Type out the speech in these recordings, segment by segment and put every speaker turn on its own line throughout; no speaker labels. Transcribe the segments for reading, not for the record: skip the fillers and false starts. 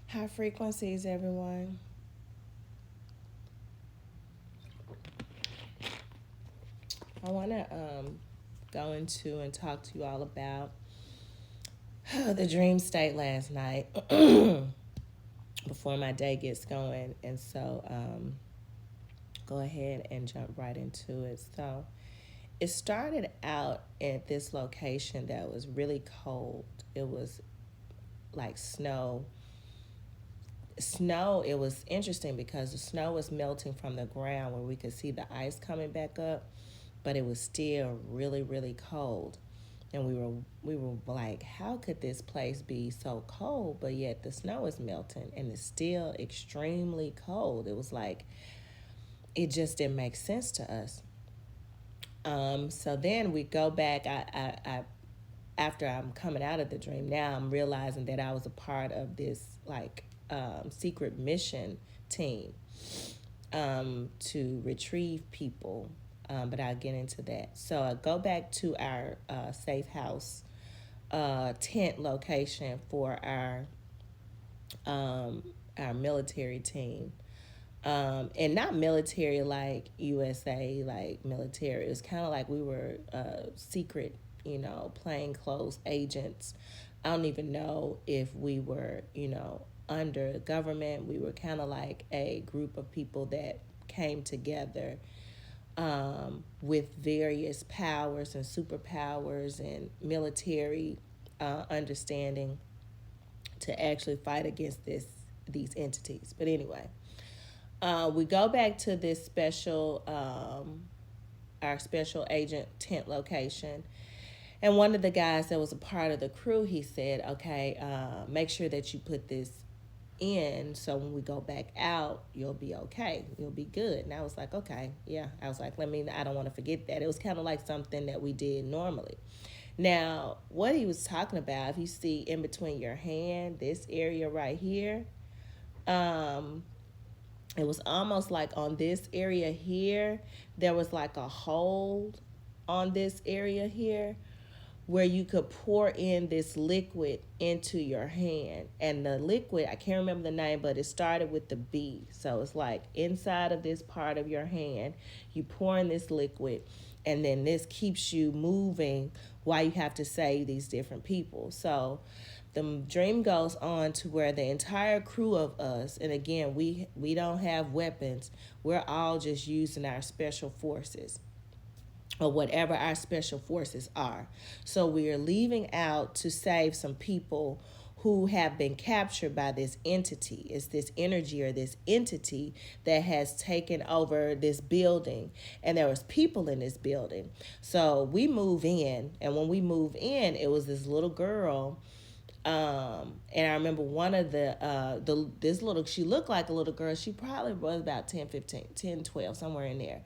High frequencies, everyone. I want to go into and talk to you all about the dream state last night before my day gets going. And so, go ahead and jump right into it. So, it started out at this location that was really cold. It was like snow. It was interesting because the snow was melting from the ground where we could see the ice coming back up, but it was still really, really cold. And we were like, how could this place be so cold, but yet the snow is melting and it's still extremely cold? It was like it just didn't make sense to us. So then we go back. I after I'm coming out of the dream, now I'm realizing that I was a part of this like secret mission team to retrieve people. But I'll get into that. So I go back to our safe house tent location for um, our military team. And not military like USA, like military. It was kind of like we were secret, plainclothes agents. I don't even know if we were, under government. We were kind of like a group of people that came together with various powers and superpowers and military understanding to actually fight against these entities. But anyway, we go back to this our special agent tent location. And one of the guys that was a part of the crew, he said, okay, make sure that you put this in so when we go back out, you'll be okay. You'll be good. And I was like, okay, yeah. I was like, I don't want to forget that. It was kind of like something that we did normally. Now, what he was talking about, if you see in between your hand, this area right here, um, it was almost like on this area here, there was like a hole on this area here where you could pour in this liquid into your hand. And the liquid, I can't remember the name, but it started with the B. So it's like inside of this part of your hand, you pour in this liquid, and then this keeps you moving while you have to save these different people. So the dream goes on to where the entire crew of us, and again, we don't have weapons, we're all just using our special forces or whatever our special forces are. So we are leaving out to save some people who have been captured by this entity. It's this energy or this entity that has taken over this building, and there was people in this building. So we move in, and when we move in, it was this little girl. And I remember one of this little, she looked like a little girl. She probably was about 10, 15, 10, 12, somewhere in there.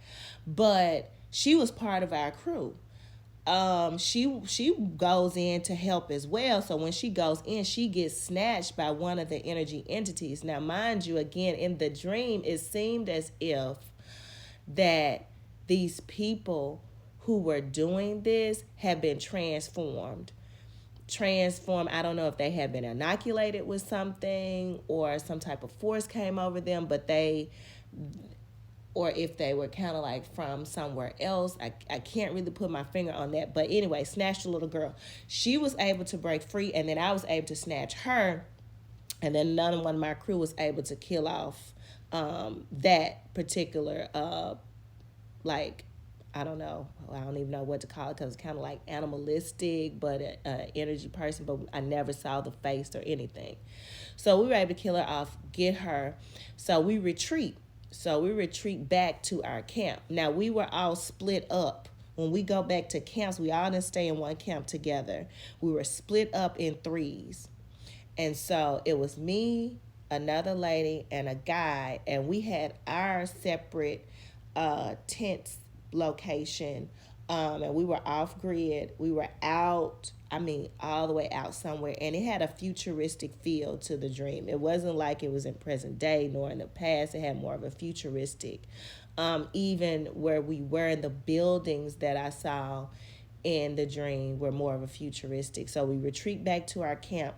But she was part of our crew. She goes in to help as well. So when she goes in, she gets snatched by one of the energy entities. Now, mind you, again, in the dream, it seemed as if that these people who were doing this had been transform. I don't know if they had been inoculated with something or some type of force came over them, but or if they were kind of like from somewhere else. I can't really put my finger on that. But anyway, snatched the little girl. She was able to break free, and then I was able to snatch her. And then none of one of my crew was able to kill off that particular like, I don't know. I don't even know what to call it because it's kind of like animalistic, but an energy person. But I never saw the face or anything. So we were able to kill her off, get her. So we retreat. So we retreat back to our camp. Now we were all split up. When we go back to camps, we all didn't stay in one camp together. We were split up in threes. And so it was me, another lady, and a guy, and we had our separate tents location. And we were off grid. We were out, I mean, all the way out somewhere. And it had a futuristic feel to the dream. It wasn't like it was in present day nor in the past. It had more of a futuristic. Even where we were in the buildings that I saw in the dream were more of a futuristic. So we retreat back to our camp.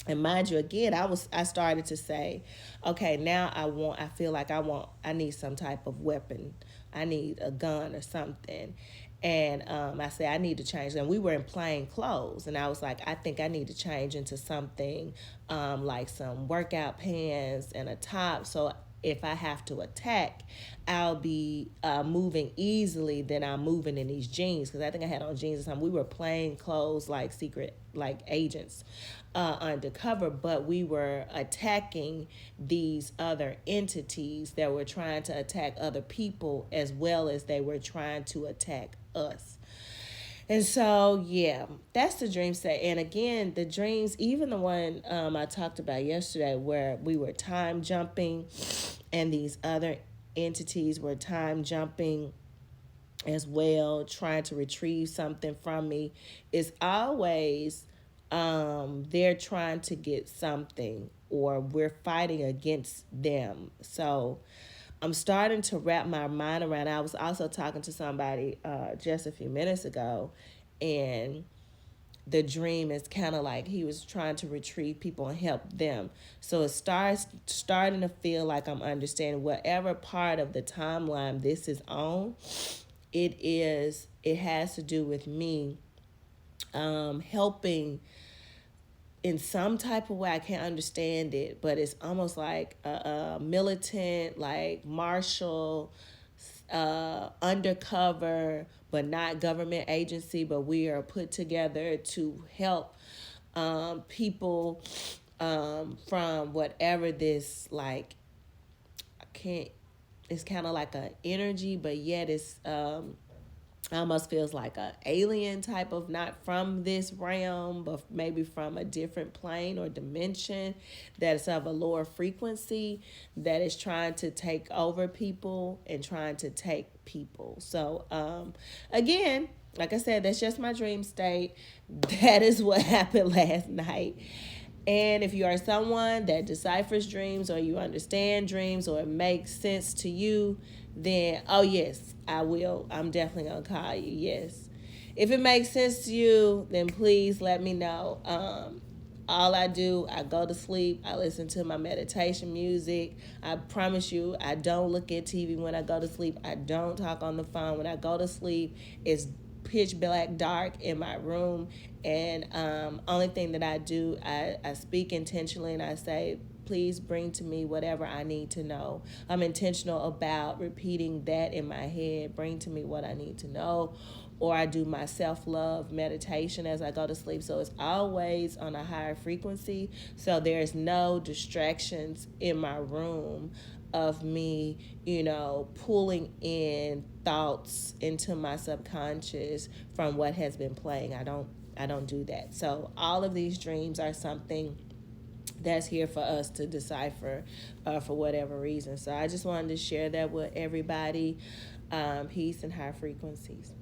And mind you, again, I started to say, okay, now I feel like I need some type of weapon. I need a gun or something. And I said, I need to change. And we were in plain clothes. And I was like, I think I need to change into something like some workout pants and a top. So if I have to attack, I'll be moving easily than I'm moving in these jeans. Because I think I had on jeans or something. We were plain clothes like secret, like agents undercover, but we were attacking these other entities that were trying to attack other people as well as they were trying to attack us. And so, yeah, that's the dream state. And again, the dreams, even the one I talked about yesterday, where we were time jumping and these other entities were time jumping as well, trying to retrieve something from me, is always they're trying to get something or we're fighting against them. So I'm starting to wrap my mind around. I was also talking to somebody just a few minutes ago, and the dream is kind of like he was trying to retrieve people and help them. So it starting to feel like I'm understanding whatever part of the timeline this is on. It has to do with me helping in some type of way. I can't understand it, but it's almost like a militant, like martial, undercover, but not government agency. But we are put together to help people from whatever this like. I can't. It's kind of like a energy, but yet it's almost feels like a alien type of, not from this realm but maybe from a different plane or dimension that's of a lower frequency that is trying to take over people and trying to take people. So again, like I said, that's just my dream state. That is what happened last night. And if you are someone that deciphers dreams or you understand dreams or it makes sense to you, then oh yes, I will. I'm definitely gonna call you. Yes. If it makes sense to you, then please let me know. All I do, I go to sleep, I listen to my meditation music. I promise you, I don't look at TV when I go to sleep. I don't talk on the phone when I go to sleep. It's pitch black dark in my room, and only thing that I do, I speak intentionally and I say, please bring to me whatever I need to know. I'm intentional about repeating that in my head, bring to me what I need to know. Or I do my self-love meditation as I go to sleep. So it's always on a higher frequency. So there's no distractions in my room of me, pulling in thoughts into my subconscious from what has been playing. I don't do that. So all of these dreams are something that's here for us to decipher for whatever reason. So I just wanted to share that with everybody. Peace and high frequencies.